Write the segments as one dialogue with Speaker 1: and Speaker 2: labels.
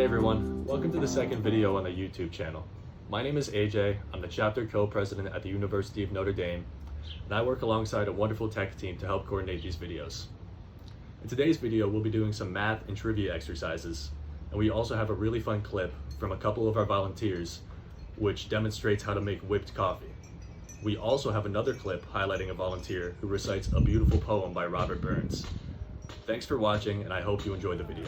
Speaker 1: everyone, welcome to the second video on the YouTube channel. My name is AJ, I'm the chapter co-president at the University of Notre Dame, and I work alongside a wonderful tech team to help coordinate these videos. In today's video, we'll be doing some math and trivia exercises, and we also have a really fun clip from a couple of our volunteers, which demonstrates how to make whipped coffee. We also have another clip highlighting a volunteer who recites a beautiful poem by Robert Burns. Thanks for watching, and I hope you enjoy the video.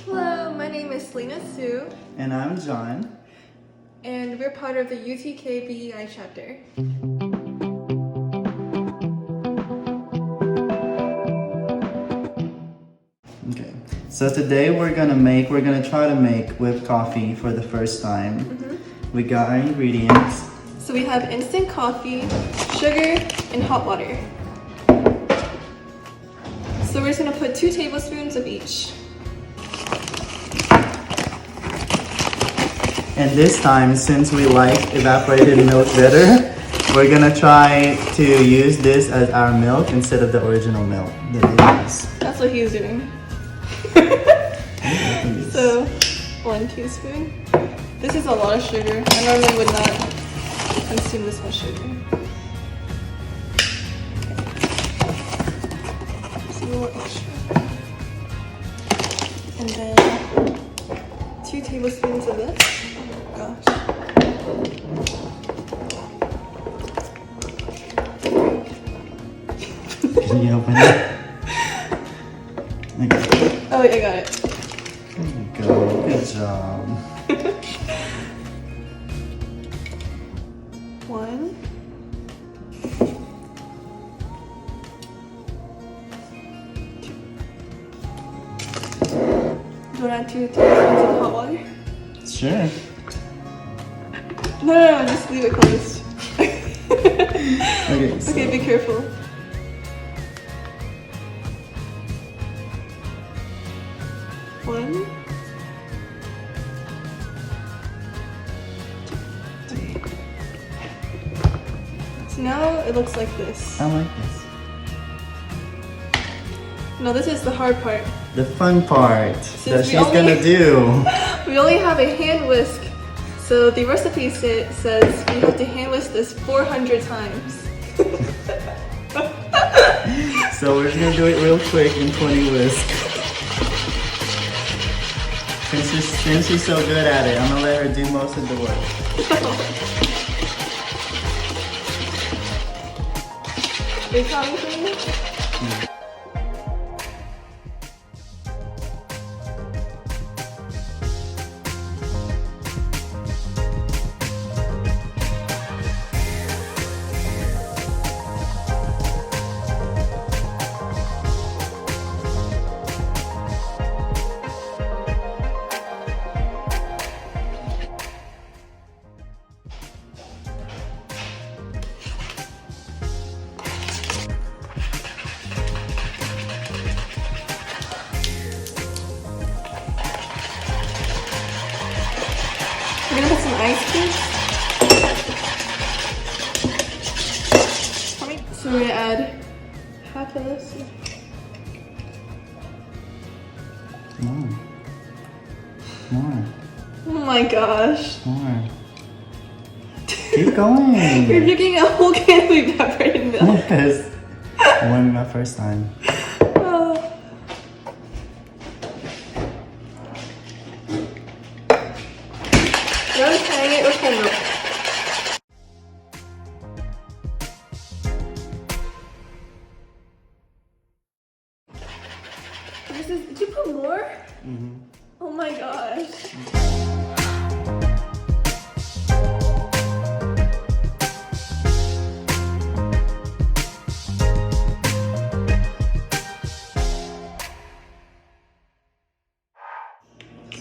Speaker 2: Hello, my name is Selena Sue.
Speaker 3: And I'm John.
Speaker 2: And we're part of the UTK BEI chapter.
Speaker 3: Okay, so today we're gonna try to make whipped coffee for the first time. We got our ingredients.
Speaker 2: So we have instant coffee, sugar, and hot water. So we're just gonna put 2 tablespoons of each.
Speaker 3: And this time, since we like evaporated milk better, we're gonna try to use this as our milk instead of the original milk that they use.
Speaker 2: That's what he's doing. So, 1 teaspoon. This is a lot of sugar. I normally would not consume this much sugar. Just a little extra. And then 2 tablespoons of this. Oh gosh.
Speaker 3: Can you open it? Okay.
Speaker 2: Oh wait, I got it.
Speaker 3: There you go. Good job.
Speaker 2: 1. Do you want to add 2 tablespoons of hot water?
Speaker 3: Sure.
Speaker 2: No, just leave it closed.
Speaker 3: Okay, so
Speaker 2: Okay, be careful. 1. 2, 3. So now it looks like this.
Speaker 3: I like this.
Speaker 2: No, this is the hard part.
Speaker 3: The fun part that
Speaker 2: Since we
Speaker 3: she's
Speaker 2: only-
Speaker 3: gonna do.
Speaker 2: We only have a hand whisk, so the recipe says we have to hand whisk this 400 times.
Speaker 3: So we're just gonna do it real quick in 20 whisks. Since she's so good at it, I'm gonna let her do most of the work.
Speaker 2: Are you counting for me? We're gonna put some ice cubes. So we're gonna add half of this.
Speaker 3: More. More.
Speaker 2: Oh my gosh.
Speaker 3: More. Keep going.
Speaker 2: You're drinking a whole can of evaporated milk.
Speaker 3: Yes. I won my first time.
Speaker 2: Oh. Now just hang it with full milk. Did you put more? Oh my gosh.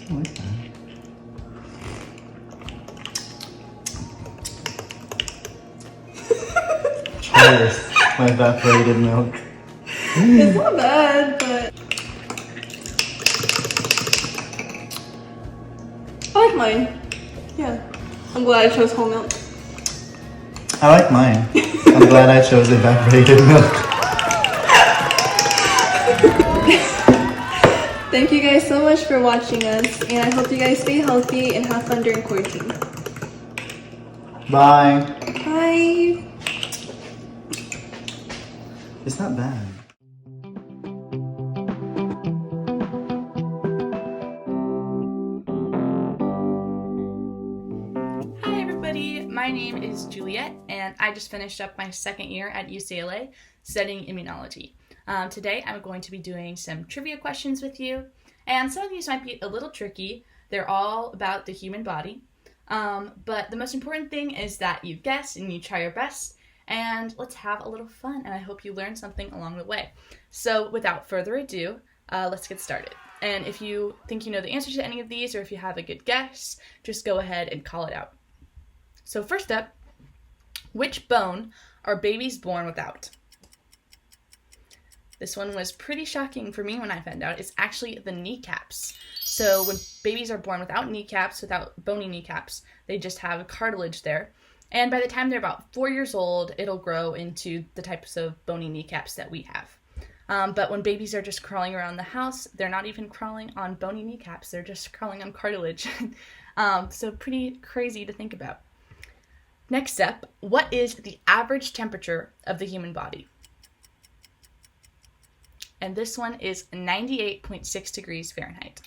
Speaker 3: I like that. Try this. My evaporated milk.
Speaker 2: It's not bad, but I like mine. Yeah. I'm glad I chose whole milk.
Speaker 3: I like mine. I'm glad I chose evaporated milk.
Speaker 2: so much for watching us, and I hope you guys stay healthy and have fun during quarantine.
Speaker 3: Bye.
Speaker 2: Bye!
Speaker 3: It's not bad.
Speaker 4: Hi everybody, my name is Juliet and I just finished up my second year at UCLA studying immunology. Today I'm going to be doing some trivia questions with you, and some of these might be a little tricky. They're all about the human body, but the most important thing is that you guess and you try your best, and let's have a little fun, and I hope you learn something along the way. So without further ado, let's get started. And if you think you know the answer to any of these, or if you have a good guess, just go ahead and call it out. So first up, which bone are babies born without? This one was pretty shocking for me when I found out. It's actually the kneecaps. So when babies are born without kneecaps, without bony kneecaps, they just have cartilage there. And by the time they're about 4 years old, it'll grow into the types of bony kneecaps that we have. But when babies are just crawling around the house, they're not even crawling on bony kneecaps. They're just crawling on cartilage. So pretty crazy to think about. Next up, what is the average temperature of the human body? And this one is 98.6 degrees Fahrenheit.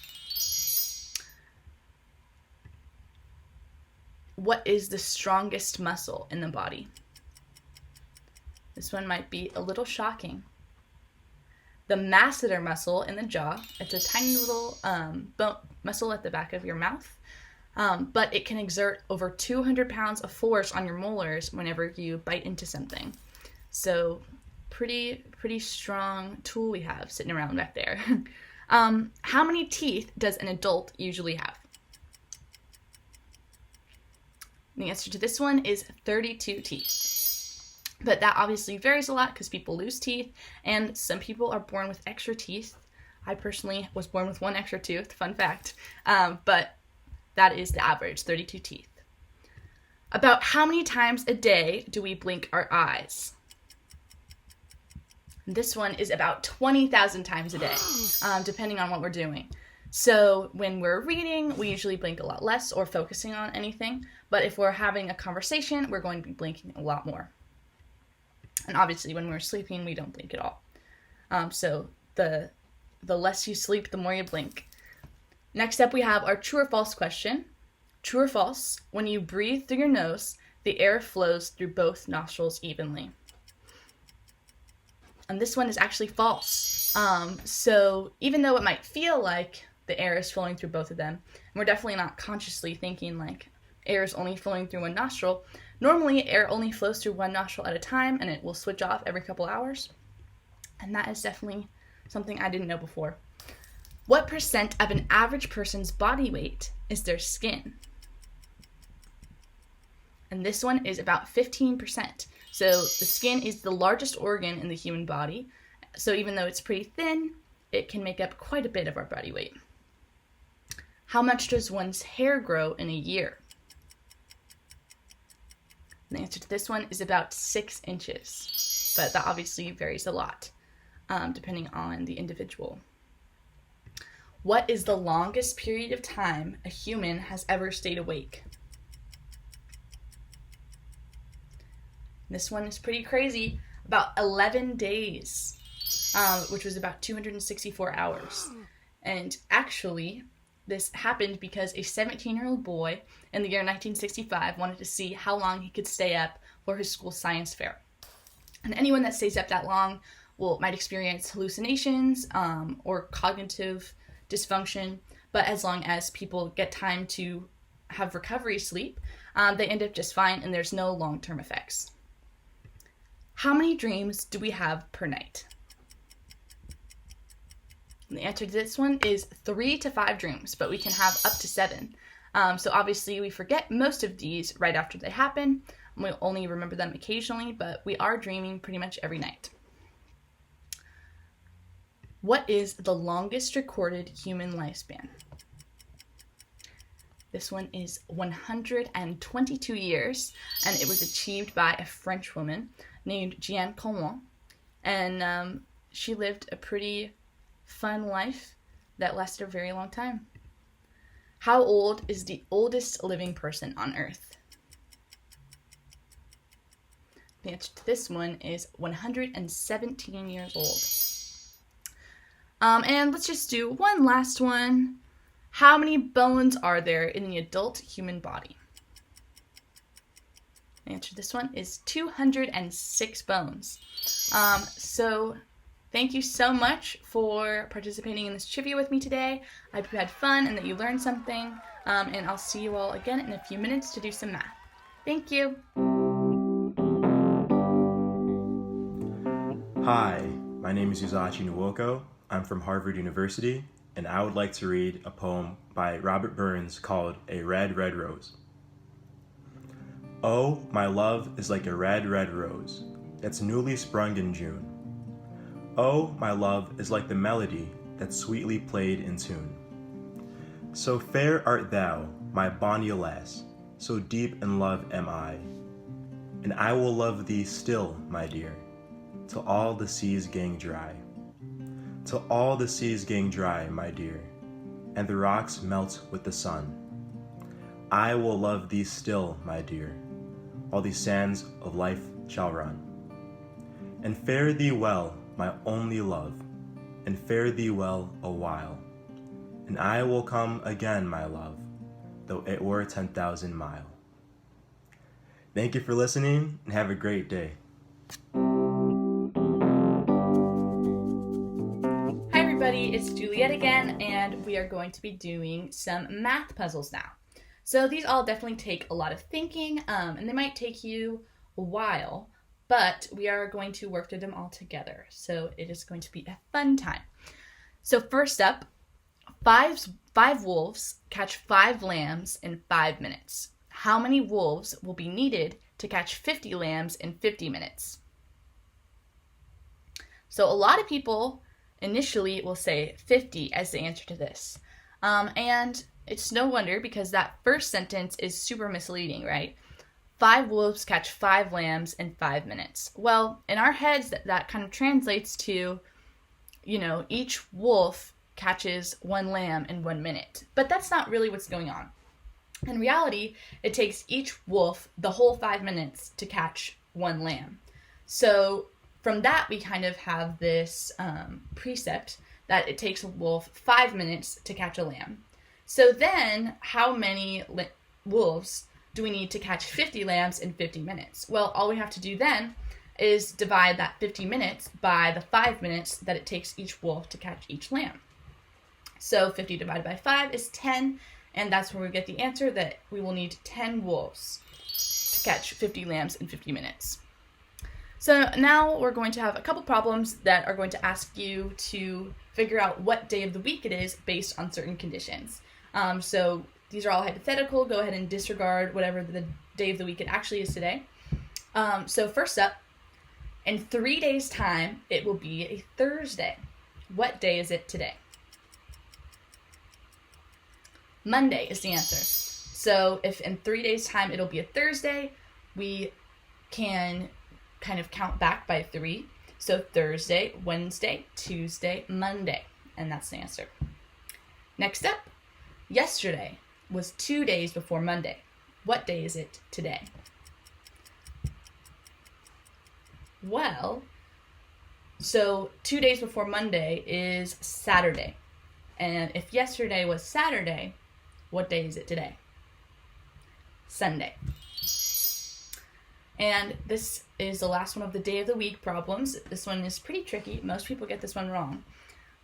Speaker 4: What is the strongest muscle in the body? This one might be a little shocking. The masseter muscle in the jaw. It's a tiny little muscle at the back of your mouth, but it can exert over 200 pounds of force on your molars whenever you bite into something. So pretty strong tool we have sitting around back there. How many teeth does an adult usually have? And the answer to this one is 32 teeth. But that obviously varies a lot because people lose teeth, and some people are born with extra teeth. I personally was born with one extra tooth, fun fact. But that is the average, 32 teeth. About how many times a day do we blink our eyes? This one is about 20,000 times a day, depending on what we're doing. So when we're reading, we usually blink a lot less or focusing on anything. But if we're having a conversation, we're going to be blinking a lot more. And obviously when we're sleeping, we don't blink at all. So the less you sleep, the more you blink. Next up, we have our true or false question. True or false, when you breathe through your nose, the air flows through both nostrils evenly. And this one is actually false. So even though it might feel like the air is flowing through both of them, and we're definitely not consciously thinking like air is only flowing through one nostril, normally air only flows through one nostril at a time, and it will switch off every couple hours. And that is definitely something I didn't know before. What percent of an average person's body weight is their skin? And this one is about 15%. So the skin is the largest organ in the human body. So even though it's pretty thin, it can make up quite a bit of our body weight. How much does one's hair grow in a year? And the answer to this one is about 6 inches. But that obviously varies a lot, depending on the individual. What is the longest period of time a human has ever stayed awake? This one is pretty crazy, about 11 days, which was about 264 hours. And actually, this happened because a 17-year-old boy in the year 1965 wanted to see how long he could stay up for his school science fair. And anyone that stays up that long might experience hallucinations or cognitive dysfunction, but as long as people get time to have recovery sleep, they end up just fine and there's no long-term effects. How many dreams do we have per night? And the answer to this one is 3 to 5 dreams, but we can have up to 7. So obviously we forget most of these right after they happen. We'll only remember them occasionally, but we are dreaming pretty much every night. What is the longest recorded human lifespan? This one is 122 years, and it was achieved by a French woman named Jeanne Calment. And she lived a pretty fun life, that lasted a very long time. How old is the oldest living person on Earth? The answer to this one is 117 years old. And let's just do one last one. How many bones are there in the adult human body? The answer to this one is 206 bones. So thank you so much for participating in this trivia with me today. I hope you had fun and that you learned something. And I'll see you all again in a few minutes to do some math. Thank you.
Speaker 5: Hi, my name is Yuzachi Nwoko. I'm from Harvard University, and I would like to read a poem by Robert Burns called A Red, Red Rose. Oh, my love is like a red, red rose that's newly sprung in June. Oh, my love is like the melody that's sweetly played in tune. So fair art thou, my bonny lass, so deep in love am I, and I will love thee still, my dear, till all the seas gang dry. Till all the seas gang dry, my dear, and the rocks melt with the sun. I will love thee still, my dear, all these sands of life shall run. And fare thee well, my only love, and fare thee well a while, and I will come again, my love, though it were 10,000 mile. Thank you for listening, and have a great day.
Speaker 4: It's Juliet again, and we are going to be doing some math puzzles now. So these all definitely take a lot of thinking, and they might take you a while, but we are going to work through them all together. So it is going to be a fun time. So first up, five wolves catch 5 lambs in 5 minutes. How many wolves will be needed to catch 50 lambs in 50 minutes? So a lot of people initially will say 50 as the answer to this. And it's no wonder, because that first sentence is super misleading, right? 5 wolves catch 5 lambs in 5 minutes. Well, in our heads, that kind of translates to, each wolf catches 1 lamb in 1 minute. But that's not really what's going on. In reality, it takes each wolf the whole 5 minutes to catch 1 lamb. So from that, we kind of have this precept that it takes a wolf 5 minutes to catch a lamb. So then, how many wolves do we need to catch 50 lambs in 50 minutes? Well, all we have to do then is divide that 50 minutes by the 5 minutes that it takes each wolf to catch each lamb. So 50 divided by 5 is 10, and that's where we get the answer that we will need 10 wolves to catch 50 lambs in 50 minutes. So now we're going to have a couple problems that are going to ask you to figure out what day of the week it is based on certain conditions. So these are all hypothetical. Go ahead and disregard whatever the day of the week it actually is today. So first up, in 3 days' time, it will be a Thursday. What day is it today? Monday is the answer. So if in 3 days' time it'll be a Thursday, we can kind of count back by 3. So Thursday, Wednesday, Tuesday, Monday. And that's the answer. Next up, yesterday was 2 days before Monday. What day is it today? Well, so 2 days before Monday is Saturday. And if yesterday was Saturday, what day is it today? Sunday. And this is the last one of the day of the week problems. This one is pretty tricky. Most people get this one wrong.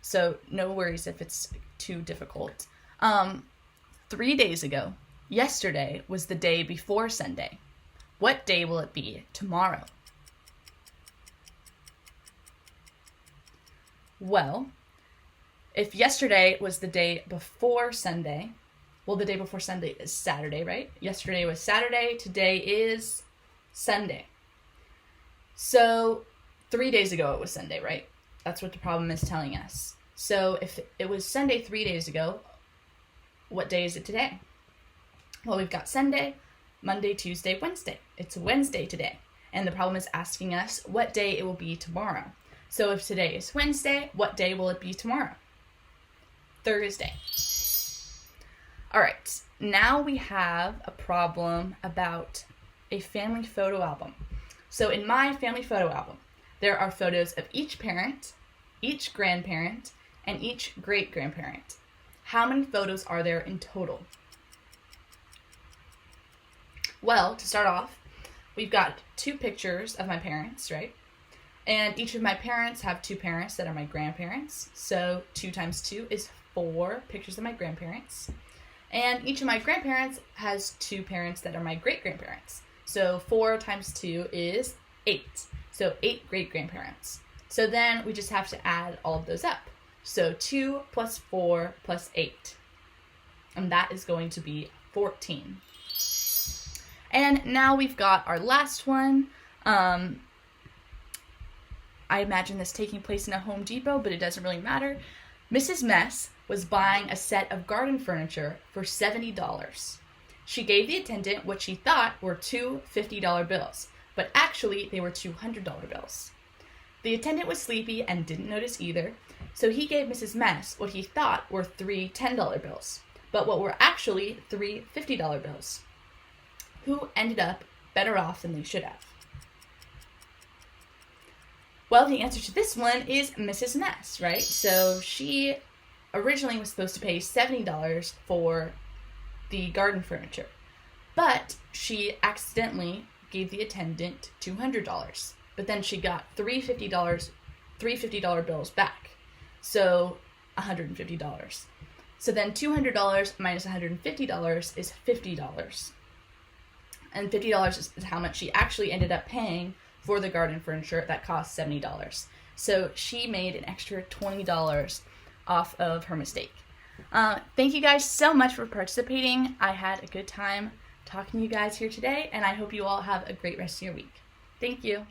Speaker 4: So no worries if it's too difficult. 3 days ago, yesterday was the day before Sunday. What day will it be tomorrow? Well, if yesterday was the day before Sunday, well, the day before Sunday is Saturday, right? Yesterday was Saturday, today is Sunday. So 3 days ago it was Sunday, right? That's what the problem is telling us. So if it was Sunday 3 days ago, what day is it today? Well, we've got Sunday, Monday, Tuesday, Wednesday. It's Wednesday today. And the problem is asking us what day it will be tomorrow. So if today is Wednesday, what day will it be tomorrow? Thursday. All right, now we have a problem about a family photo album. So in my family photo album, there are photos of each parent, each grandparent, and each great-grandparent. How many photos are there in total? Well, to start off, we've got 2 pictures of my parents, right? And each of my parents have 2 parents that are my grandparents. So 2 times 2 is 4 pictures of my grandparents. And each of my grandparents has 2 parents that are my great-grandparents. So 4 times 2 is 8. So 8 great-grandparents. So then we just have to add all of those up. So 2 plus 4 plus 8. And that is going to be 14. And now we've got our last one. I imagine this taking place in a Home Depot, but it doesn't really matter. Mrs. Mess was buying a set of garden furniture for $70. She gave the attendant what she thought were 2 $50 bills, but actually they were $200 bills. The attendant was sleepy and didn't notice either, so he gave Mrs. Mess what he thought were 3 $10 bills, but what were actually 3 $50 bills. Who ended up better off than they should have? Well, the answer to this one is Mrs. Mess, right? So she originally was supposed to pay $70 for the garden furniture, but she accidentally gave the attendant $200, but then she got three $50 bills back, so $150. So then $200 minus $150 is $50, and $50 is how much she actually ended up paying for the garden furniture that cost $70. So she made an extra $20 off of her mistake. Thank you guys so much for participating. I had a good time talking to you guys here today, and I hope you all have a great rest of your week. Thank you.